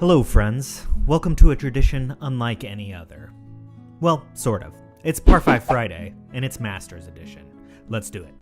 Hello friends, welcome to a tradition unlike any other. Well, sort of. It's Par 5 Friday, and it's Masters Edition. Let's do it.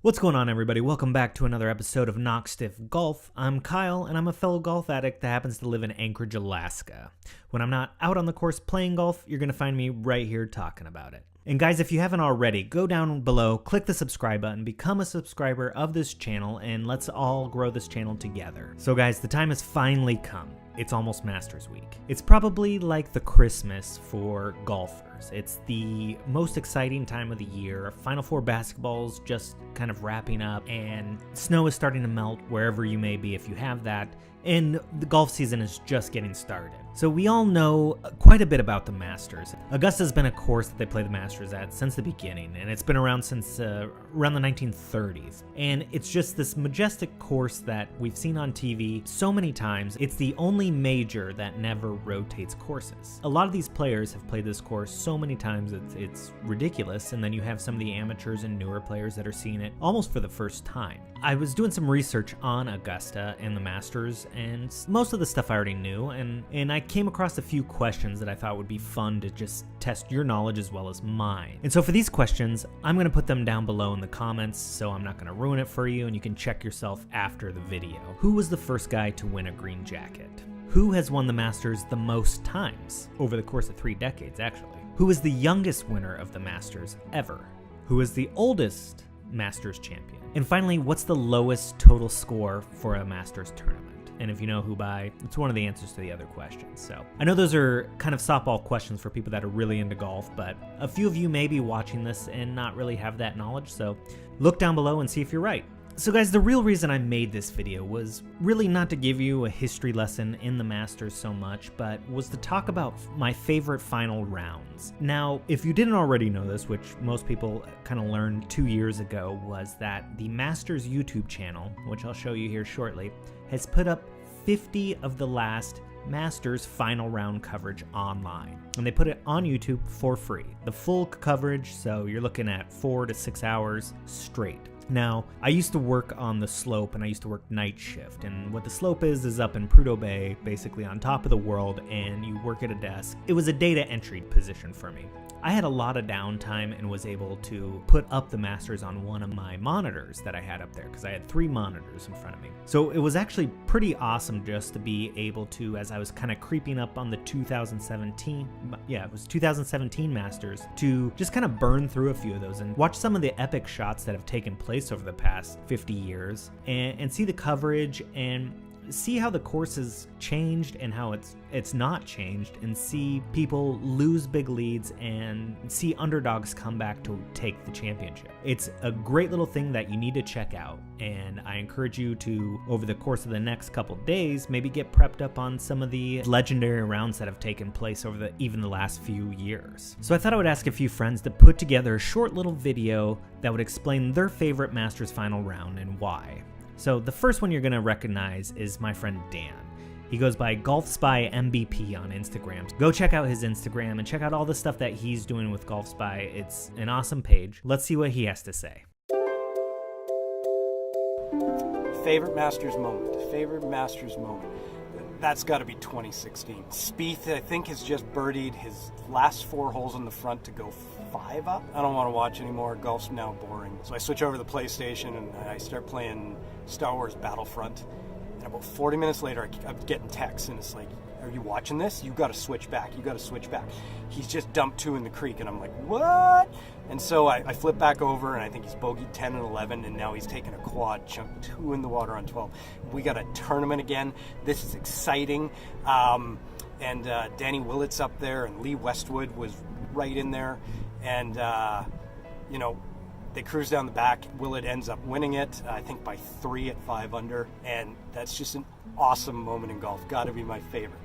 What's going on, everybody? Welcome back to another episode of Knock Stiff Golf. I'm Kyle, and I'm a fellow golf addict that happens to live in Anchorage, Alaska. When I'm not out on the course playing golf, you're going to find me right here talking about it. And guys, if you haven't already, go down below, click the subscribe button, become a subscriber of this channel, and let's all grow this channel together. So guys, the time has finally come. It's almost Masters Week. It's probably like the Christmas for golfers. It's the most exciting time of the year. Final Four basketball's just kind of wrapping up, and snow is starting to melt wherever you may be if you have that. And the golf season is just getting started. So we all know quite a bit about the Masters. Augusta's been a course that they play the Masters at since the beginning, and it's been around since around the 1930s. And it's just this majestic course that we've seen on TV so many times. It's the only major that never rotates courses. A lot of these players have played this course so many times it's ridiculous, and then you have some of the amateurs and newer players that are seeing it almost for the first time. I was doing some research on Augusta and the Masters, and most of the stuff I already knew, and I came across a few questions that I thought would be fun to just test your knowledge as well as mine. And so for these questions, I'm going to put them down below in the comments, so I'm not going to ruin it for you, and you can check yourself after the video. Who was the first guy to win a green jacket? Who has won the Masters the most times? Over the course of 3 decades, actually. Who is the youngest winner of the Masters ever? Who is the oldest Masters champion? And finally, what's the lowest total score for a Masters tournament? And if you know who by, it's one of the answers to the other questions. So I know those are kind of softball questions for people that are really into golf, but a few of you may be watching this and not really have that knowledge, so look down below and see if you're right. So guys, the real reason I made this video was really not to give you a history lesson in the Masters so much, but was to talk about my favorite final rounds. Now, if you didn't already know this, which most people kind of learned 2 years ago, was that the Masters YouTube channel, which I'll show you here shortly, has put up 50 of the last Masters final round coverage online. And they put it on YouTube for free. The full coverage, so you're looking at 4 to 6 hours straight. Now, I used to work on the slope, and I used to work night shift, and what the slope is up in Prudhoe Bay, basically on top of the world, and you work at a desk. It was a data entry position for me. I had a lot of downtime and was able to put up the Masters on one of my monitors that I had up there, because I had 3 monitors in front of me. So it was actually pretty awesome just to be able to, as I was kind of creeping up on the 2017 Masters, to just kind of burn through a few of those and watch some of the epic shots that have taken place over the past 50 years and see the coverage and see how the course has changed and how it's not changed, and see people lose big leads and see underdogs come back to take the championship. It's a great little thing that you need to check out, and I encourage you to, over the course of the next couple days, maybe get prepped up on some of the legendary rounds that have taken place over even the last few years. So I thought I would ask a few friends to put together a short little video that would explain their favorite Masters final round and why. So the first one you're going to recognize is my friend Dan. He goes by Golf Spy MVP on Instagram. Go check out his Instagram and check out all the stuff that he's doing with Golf Spy. It's an awesome page. Let's see what he has to say. Favorite Masters moment. That's got to be 2016. Spieth, I think, has just birdied his last 4 holes in the front to go 5 up. I don't want to watch anymore. Golf's now boring. So I switch over to the PlayStation and I start playing Star Wars Battlefront. And about 40 minutes later, I'm getting texts, and it's like, are you watching this? You got to switch back. He's just dumped 2 in the creek, and I'm like, what? And so I flip back over, and I think he's bogeyed 10 and 11, and now he's taking a quad, chunked 2 in the water on 12. We got a tournament again. This is exciting. And Danny Willett's up there, and Lee Westwood was right in there. And, they cruise down the back. Willett ends up winning it, I think by 3 at 5 under. And that's just an awesome moment in golf. Got to be my favorite.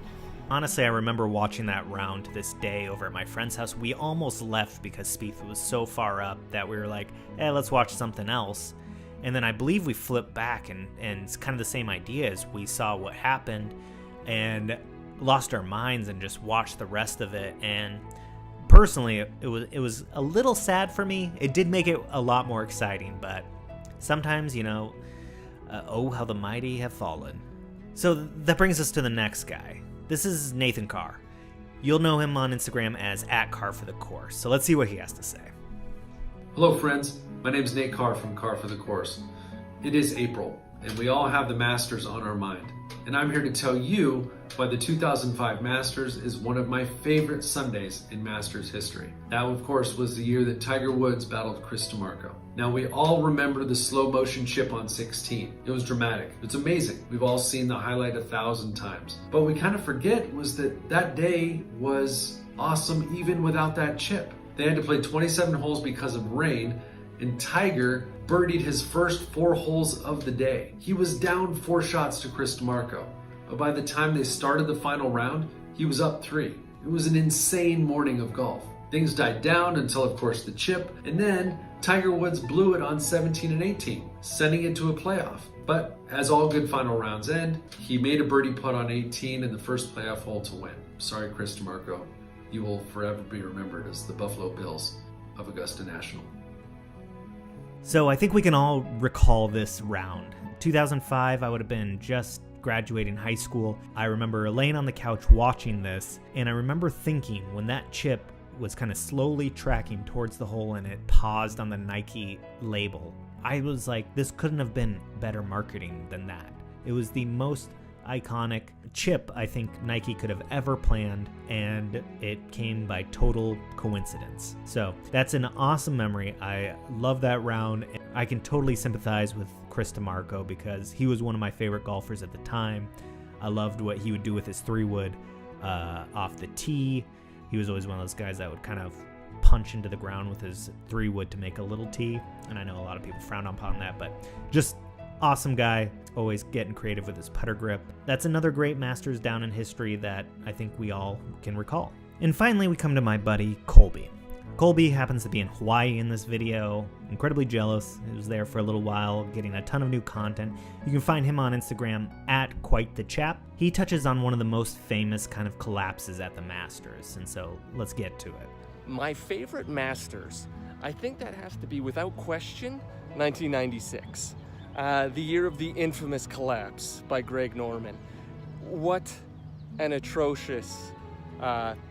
Honestly, I remember watching that round to this day over at my friend's house. We almost left because Spieth was so far up that we were like, hey, let's watch something else. And then I believe we flipped back, and it's kind of the same idea as we saw what happened and lost our minds and just watched the rest of it. And personally, it was a little sad for me. It did make it a lot more exciting, but sometimes, oh, how the mighty have fallen. So that brings us to the next guy. This is Nathan Carr. You'll know him on Instagram as @CarForTheCourse. So let's see what he has to say. Hello friends, my name is Nate Carr from Car for the Course. It is April, and we all have the Masters on our mind. And I'm here to tell you why the 2005 Masters is one of my favorite Sundays in Masters history. That, of course, was the year that Tiger Woods battled Chris DiMarco. Now, we all remember the slow motion chip on 16. It was dramatic. It's amazing. We've all seen the highlight 1,000 times. But we kind of forget was that day was awesome even without that chip. They had to play 27 holes because of rain, and Tiger birdied his first 4 holes of the day. He was down 4 shots to Chris DiMarco, but by the time they started the final round, he was up 3. It was an insane morning of golf. Things died down until, of course, the chip, and then Tiger Woods blew it on 17 and 18, sending it to a playoff. But as all good final rounds end, he made a birdie putt on 18 in the first playoff hole to win. Sorry, Chris DiMarco. You will forever be remembered as the Buffalo Bills of Augusta National. So I think we can all recall this round. 2005, I would have been just graduating high school. I remember laying on the couch watching this, and I remember thinking when that chip was kind of slowly tracking towards the hole and it paused on the Nike label, I was like, this couldn't have been better marketing than that. It was the most iconic chip I think Nike could have ever planned, and it came by total coincidence. So that's an awesome memory. I love that round. I can totally sympathize with Chris DiMarco because he was one of my favorite golfers at the time. I loved what he would do with his 3-wood off the tee. He was always one of those guys that would kind of punch into the ground with his 3-wood to make a little tee, and I know a lot of people frown upon that, but just awesome guy, always getting creative with his putter grip. That's another great Masters down in history that I think we all can recall. And finally, we come to my buddy Colby. Colby happens to be in Hawaii in this video. Incredibly jealous. He was there for a little while, getting a ton of new content. You can find him on Instagram @QuiteTheChap. He touches on one of the most famous kind of collapses at the Masters, and so let's get to it. My favorite Masters, I think that has to be, without question, 1996. The year of the infamous collapse by Greg Norman. What an atrocious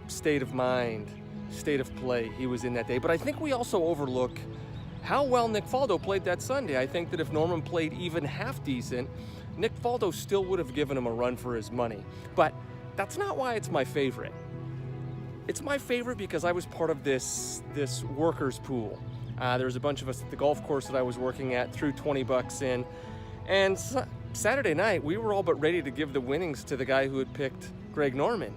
state of mind, state of play he was in that day. But I think we also overlook how well Nick Faldo played that Sunday. I think that if Norman played even half decent, Nick Faldo still would have given him a run for his money. But that's not why it's my favorite. It's my favorite because I was part of this workers pool. There was a bunch of us at the golf course that I was working at, threw 20 bucks in, and Saturday night we were all but ready to give the winnings to the guy who had picked Greg Norman.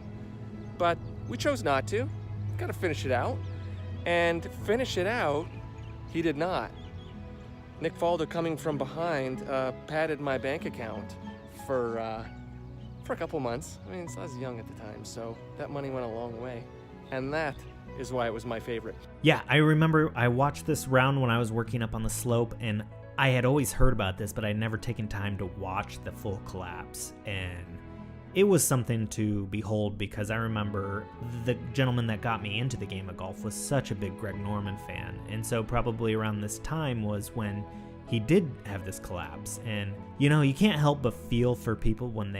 But we chose not to. Got to finish it out. And finish it out, he did not. Nick Faldo, coming from behind, padded my bank account for a couple months. I mean, I was young at the time, so that money went a long way. And that is why it was my favorite. Yeah, I remember I watched this round when I was working up on the slope, and I had always heard about this, but I'd never taken time to watch the full collapse. And it was something to behold because I remember the gentleman that got me into the game of golf was such a big Greg Norman fan. And so probably around this time was when he did have this collapse. And, you can't help but feel for people when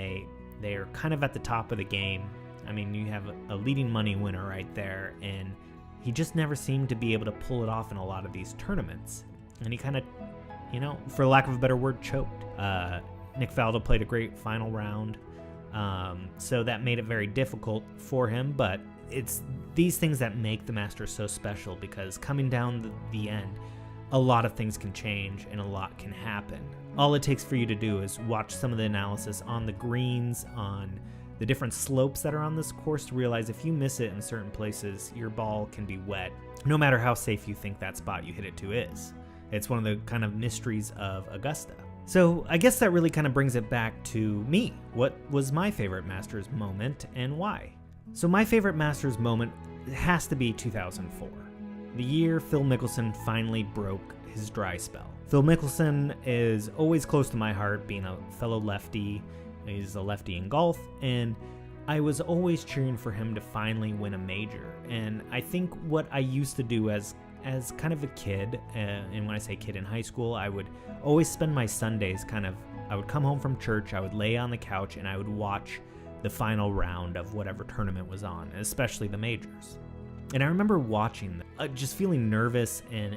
they're kind of at the top of the game. I mean, you have a leading money winner right there, and he just never seemed to be able to pull it off in a lot of these tournaments. And he kind of, for lack of a better word, choked. Nick Faldo played a great final round, so that made it very difficult for him, but it's these things that make the Masters so special because coming down the end, a lot of things can change and a lot can happen. All it takes for you to do is watch some of the analysis on the greens, on the different slopes that are on this course to realize if you miss it in certain places, your ball can be wet, no matter how safe you think that spot you hit it to is. It's one of the kind of mysteries of Augusta. So I guess that really kind of brings it back to me. What was my favorite Masters moment and why? So my favorite Masters moment has to be 2004. The year Phil Mickelson finally broke his dry spell. Phil Mickelson is always close to my heart, being a fellow lefty. He's a lefty in golf, and I was always cheering for him to finally win a major. And I think what I used to do as kind of a kid, and when I say kid, in high school, I would always spend my Sundays I would come home from church, I would lay on the couch, and I would watch the final round of whatever tournament was on, especially the majors. And I remember watching, just feeling nervous and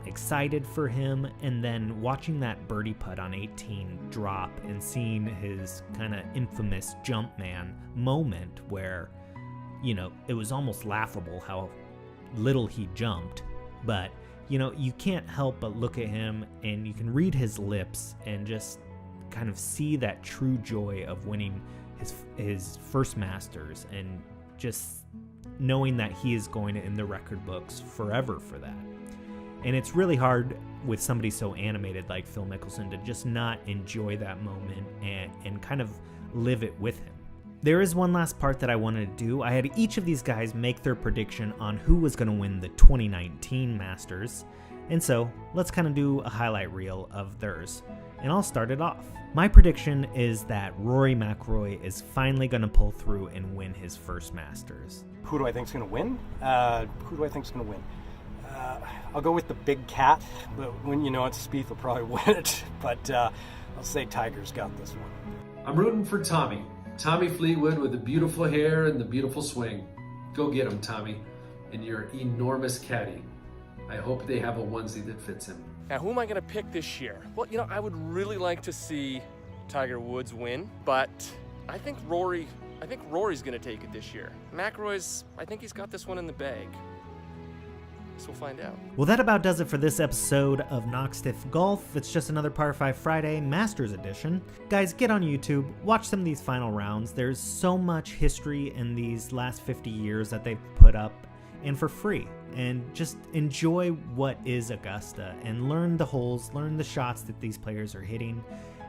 excited for him, and then watching that birdie putt on 18 drop and seeing his kind of infamous Jumpman moment where, it was almost laughable how little he jumped. But, you can't help but look at him, and you can read his lips and just kind of see that true joy of winning his first Masters, and just knowing that he is going to in the record books forever for that. And it's really hard with somebody so animated like Phil Mickelson to just not enjoy that moment and kind of live it with him. There is one last part that I wanted to do. I had each of these guys make their prediction on who was going to win the 2019 Masters. And so let's kind of do a highlight reel of theirs. And I'll start it off. My prediction is that Rory McIlroy is finally going to pull through and win his first Masters. Who do I think is going to win? I'll go with the big cat, but when it's Spieth will probably win it. But I'll say Tiger's got this one. I'm rooting for Tommy. Tommy Fleetwood with the beautiful hair and the beautiful swing. Go get him, Tommy, and your enormous caddy. I hope they have a onesie that fits him. Now, who am I going to pick this year? Well, I would really like to see Tiger Woods win, but I think Rory's going to take it this year. McIlroy's, I think he's got this one in the bag. So we'll find out. Well, that about does it for this episode of Knockstiff Golf. It's just another Par 5 Friday Masters edition. Guys, get on YouTube, watch some of these final rounds. There's so much history in these last 50 years that they've put up, and for free. And just enjoy what is Augusta and learn the holes, learn the shots that these players are hitting.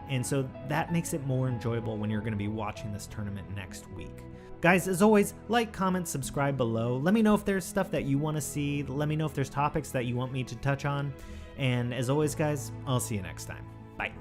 And so that makes it more enjoyable when you're going to be watching this tournament next week. Guys, as always, like, comment, subscribe below. Let me know if there's stuff that you want to see. Let me know if there's topics that you want me to touch on. And as always, guys, I'll see you next time. Bye.